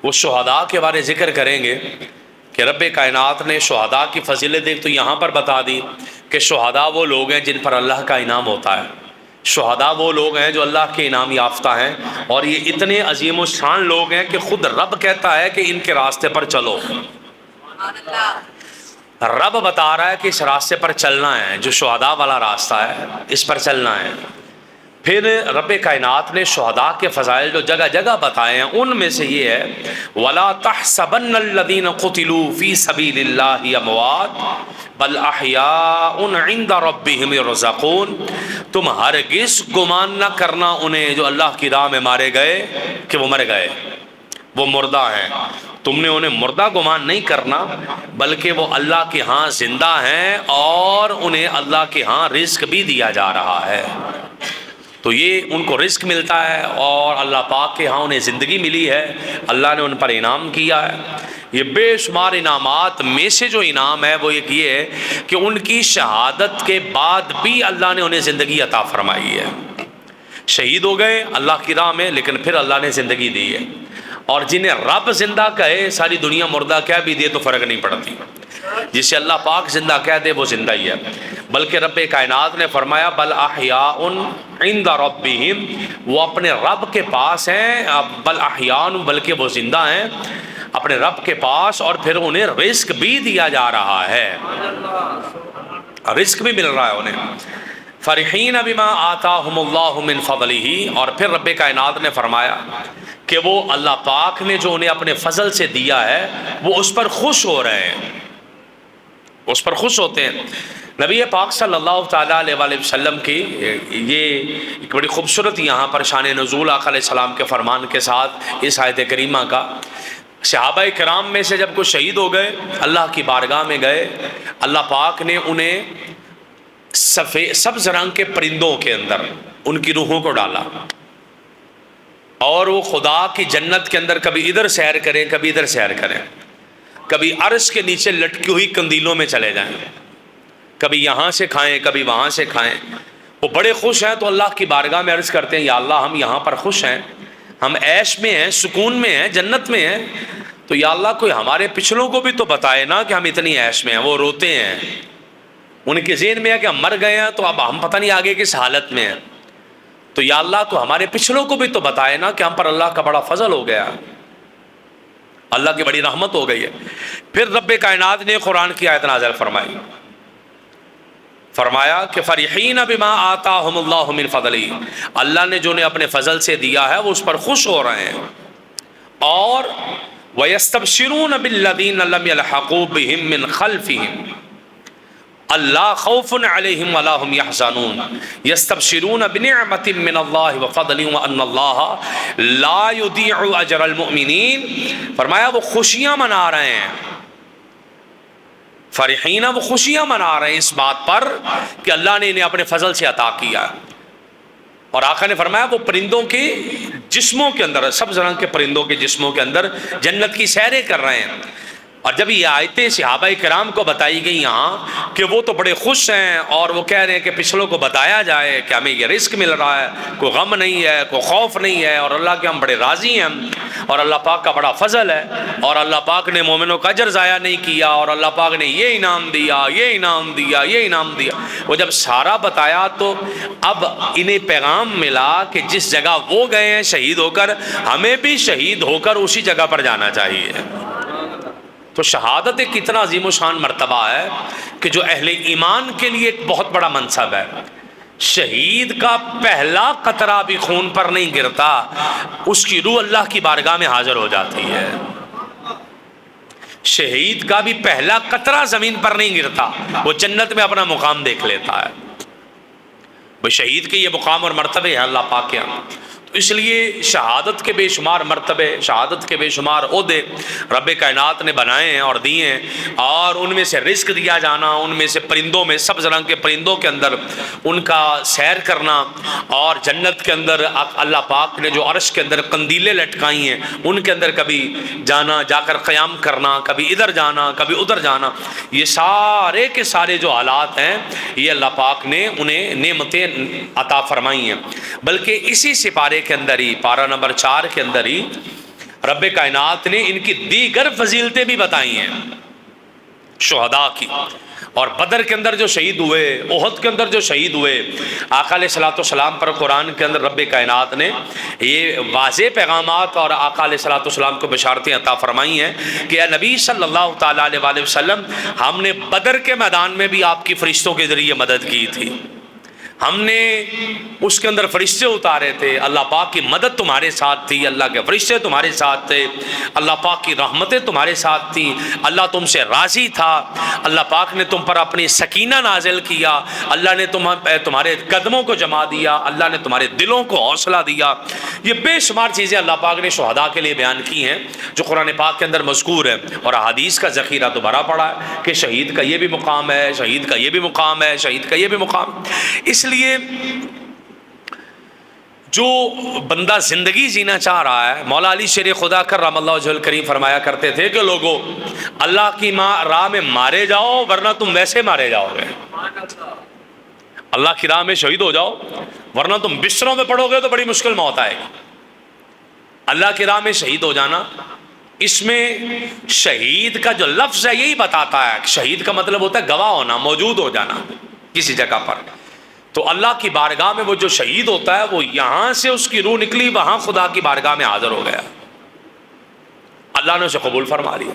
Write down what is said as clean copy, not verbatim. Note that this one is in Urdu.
وہ شہداء کے بارے ذکر کریں گے کہ رب کائنات نے شہداء کی فضیلت ایک تو یہاں پر بتا دی کہ شہداء وہ لوگ ہیں جن پر اللہ کا انعام ہوتا ہے، شہداء وہ لوگ ہیں جو اللہ کے انعام یافتہ ہیں، اور یہ اتنے عظیم و شان لوگ ہیں کہ خود رب کہتا ہے کہ ان کے راستے پر چلو، رب بتا رہا ہے کہ اس راستے پر چلنا ہے، جو شہداء والا راستہ ہے اس پر چلنا ہے۔ پھر رب کائنات نے شہداء کے فضائل جو جگہ جگہ بتائے ہیں ان میں سے یہ ہے وَلَا تَحْسَبَنَّ الَّذِينَ قُتِلُوا فِي سَبِيلِ اللَّهِ أَمْوَاتٌ بَلْ أَحْيَاءٌ عِندَ رَبِّهِمْ يُرْزَقُونَ، تم ہرگز گمان نہ کرنا انہیں جو اللہ کی راہ میں مارے گئے کہ وہ مر گئے، وہ مردہ ہیں، تم نے انہیں مردہ گمان نہیں کرنا بلکہ وہ اللہ کے ہاں زندہ ہیں اور انہیں اللہ کے ہاں رزق بھی دیا جا رہا ہے۔ تو یہ ان کو رزق ملتا ہے اور اللہ پاک کے ہاں انہیں زندگی ملی ہے، اللہ نے ان پر انعام کیا ہے۔ یہ بے شمار انعامات میں سے جو انعام ہے وہ ایک یہ ہے کہ ان کی شہادت کے بعد بھی اللہ نے انہیں زندگی عطا فرمائی ہے، شہید ہو گئے اللہ کی راہ میں لیکن پھر اللہ نے زندگی دی ہے، اور جنہیں رب زندہ کہے ساری دنیا مردہ کہہ بھی دے تو فرق نہیں پڑتی، جسے اللہ پاک زندہ کہہ دے وہ زندہ ہی ہے۔ بلکہ رب کائنات نے فرمایا بل احیاء عند ربہم، وہ اپنے رب کے پاس ہیں، بل احیاء بلکہ وہ زندہ ہیں اپنے رب کے پاس، اور پھر انہیں رزق بھی دیا جا رہا ہے، رزق بھی مل رہا ہے انہیں۔ فرحین بما آتاہم اللہ من فضلہ، اور پھر رب کائنات نے فرمایا کہ وہ اللہ پاک نے جو انہیں اپنے فضل سے دیا ہے وہ اس پر خوش ہو رہے ہیں، اس پر خوش ہوتے ہیں۔ نبی پاک صلی اللہ تعالیٰ علیہ وآلہ وسلم کی یہ ایک بڑی خوبصورت یہاں پر شان نزول آقا علیہ السلام کے فرمان کے ساتھ اس آیت کریمہ کا، صحابہ کرام میں سے جب کوئی شہید ہو گئے اللہ کی بارگاہ میں گئے، اللہ پاک نے انہیں سبز رنگ کے پرندوں کے اندر ان کی روحوں کو ڈالا، اور وہ خدا کی جنت کے اندر کبھی ادھر سیر کریں کبھی ادھر سیر کریں، کبھی عرش کے نیچے لٹکی ہوئی قندیلوں میں چلے جائیں، کبھی یہاں سے کھائیں کبھی وہاں سے کھائیں۔ وہ بڑے خوش ہیں تو اللہ کی بارگاہ میں عرض کرتے ہیں یا اللہ ہم یہاں پر خوش ہیں، ہم عیش میں ہیں، سکون میں ہیں، جنت میں ہیں، تو یا اللہ کوئی ہمارے پچھلوں کو بھی تو بتائے نا کہ ہم اتنی عیش میں ہیں۔ وہ روتے ہیں، ان کے ذہن میں ہے کہ ہم مر گئے ہیں تو اب ہم پتہ نہیں آگے کس حالت میں ہیں، تو یا اللہ تو ہمارے پچھلوں کو بھی تو بتائے نا کہ ہم پر اللہ کا بڑا فضل ہو گیا، اللہ کی بڑی رحمت ہو گئی ہے۔ پھر رب کائنات نے قرآن کی آیت نازل فرمائی، فرمایا کہ فرحین بما آتاہم اللہ من فضلہ، اللہ نے جو انہیں اپنے فضل سے دیا ہے وہ اس پر خوش ہو رہے ہیں، اور وَيَسْتَبْشِرُونَ بِالَّذِينَ لَمْ يَلْحَقُوا بِهِم مِّن خَلْفِهِمْ اللہ خوف علیہم ولا هم يحزنون یستبشرون بنعمت من اللہ وفضل وان اللہ لا یضیع اجر المؤمنین۔ فرمایا وہ خوشیاں منا رہے ہیں، فرحین وہ خوشیاں منا رہے ہیں اس بات پر کہ اللہ نے انہیں اپنے فضل سے عطا کیا، اور آقا نے فرمایا وہ پرندوں کے جسموں کے اندر، سبز رنگ کے پرندوں کے جسموں کے اندر جنت کی سیریں کر رہے ہیں۔ اور جب یہ آیتیں صحابہ کرام کو بتائی گئی یہاں کہ وہ تو بڑے خوش ہیں اور وہ کہہ رہے ہیں کہ پچھلوں کو بتایا جائے کہ ہمیں یہ رزق مل رہا ہے، کوئی غم نہیں ہے، کوئی خوف نہیں ہے، اور اللہ کے ہم بڑے راضی ہیں، اور اللہ پاک کا بڑا فضل ہے، اور اللہ پاک نے مومنوں کا اجر ضائع نہیں کیا، اور اللہ پاک نے یہ انعام دیا، یہ انعام دیا، یہ انعام دیا۔ وہ جب سارا بتایا تو اب انہیں پیغام ملا کہ جس جگہ وہ گئے ہیں شہید ہو کر، ہمیں بھی شہید ہو کر اسی جگہ پر جانا چاہیے۔ تو شہادت ایک اتنا عظیم و شان مرتبہ ہے کہ جو اہل ایمان کے لیے ایک بہت بڑا منصب ہے۔ شہید کا پہلا قطرہ بھی خون پر نہیں گرتا، اس کی روح اللہ کی بارگاہ میں حاضر ہو جاتی ہے۔ شہید کا بھی پہلا قطرہ زمین پر نہیں گرتا، وہ جنت میں اپنا مقام دیکھ لیتا ہے۔ وہ شہید کے یہ مقام اور مرتبے ہیں اللہ پاک کے ہاں۔ اس لیے شہادت کے بے شمار مرتبے، شہادت کے بے شمار عہدے رب کائنات نے بنائے ہیں اور دیے ہیں، اور ان میں سے رزق دیا جانا، ان میں سے پرندوں میں سبز رنگ کے پرندوں کے اندر ان کا سیر کرنا، اور جنت کے اندر اللہ پاک نے جو عرش کے اندر قندیلیں لٹکائی ہیں ان کے اندر کبھی جانا، جا کر قیام کرنا، کبھی ادھر جانا کبھی ادھر جانا، یہ سارے کے سارے جو حالات ہیں یہ اللہ پاک نے انہیں نعمتیں عطا فرمائی ہیں۔ بلکہ اسی سپارے کے اندر ہی، پارہ نمبر 4 کے اندر ہی رب کائنات نے ان کی دیگر فضیلتیں بھی بتائی ہیں شہداء کی. اور بدر کے اندر جو شہید ہوئے، احد کے اندر جو شہید ہوئے، آقا علیہ الصلوۃ والسلام پر قرآن کے اندر رب کائنات نے یہ واضح پیغامات اور آقا علیہ الصلوۃ والسلام کو بشارتیں عطا فرمائی ہیں کہ اے نبی صلی اللہ تعالیٰ علیہ وآلہ وسلم، ہم نے بدر کے میدان میں بھی آپ کی فرشتوں کے ذریعے مدد کی تھی. ہم نے اس کے اندر فرشتے اتارے تھے، اللہ پاک کی مدد تمہارے ساتھ تھی، اللہ کے فرشتے تمہارے ساتھ تھے، اللہ پاک کی رحمتیں تمہارے ساتھ تھیں، اللہ تم سے راضی تھا، اللہ پاک نے تم پر اپنی سکینہ نازل کیا، اللہ نے تمہارے قدموں کو جما دیا، اللہ نے تمہارے دلوں کو حوصلہ دیا. یہ بے شمار چیزیں اللہ پاک نے شہداء کے لیے بیان کی ہیں جو قرآن پاک کے اندر مذکور ہے. اور احادیث کا ذخیرہ تو بھرا پڑا ہے کہ شہید کا یہ بھی مقام ہے، شہید کا یہ بھی مقام ہے، شہید کا یہ بھی مقام. اس لیے جو بندہ زندگی جینا چاہ رہا ہے، مولا علی شیر خدا کرم اللہ وجہہ الکریم فرمایا کرتے تھے کہ لوگوں، اللہ کی راہ میں مارے جاؤ ورنہ تم ویسے مارے جاؤ گے. اللہ کی راہ میں شہید ہو جاؤ ورنہ تم بستروں میں پڑو گے تو بڑی مشکل موت آئے گی. اللہ کی راہ میں شہید ہو جانا، اس میں شہید کا جو لفظ ہے یہی بتاتا ہے. شہید کا مطلب ہوتا ہے گواہ ہونا، موجود ہو جانا کسی جگہ پر. تو اللہ کی بارگاہ میں وہ جو شہید ہوتا ہے، وہ یہاں سے اس کی روح نکلی، وہاں خدا کی بارگاہ میں حاضر ہو گیا، اللہ نے اسے قبول فرما لیا.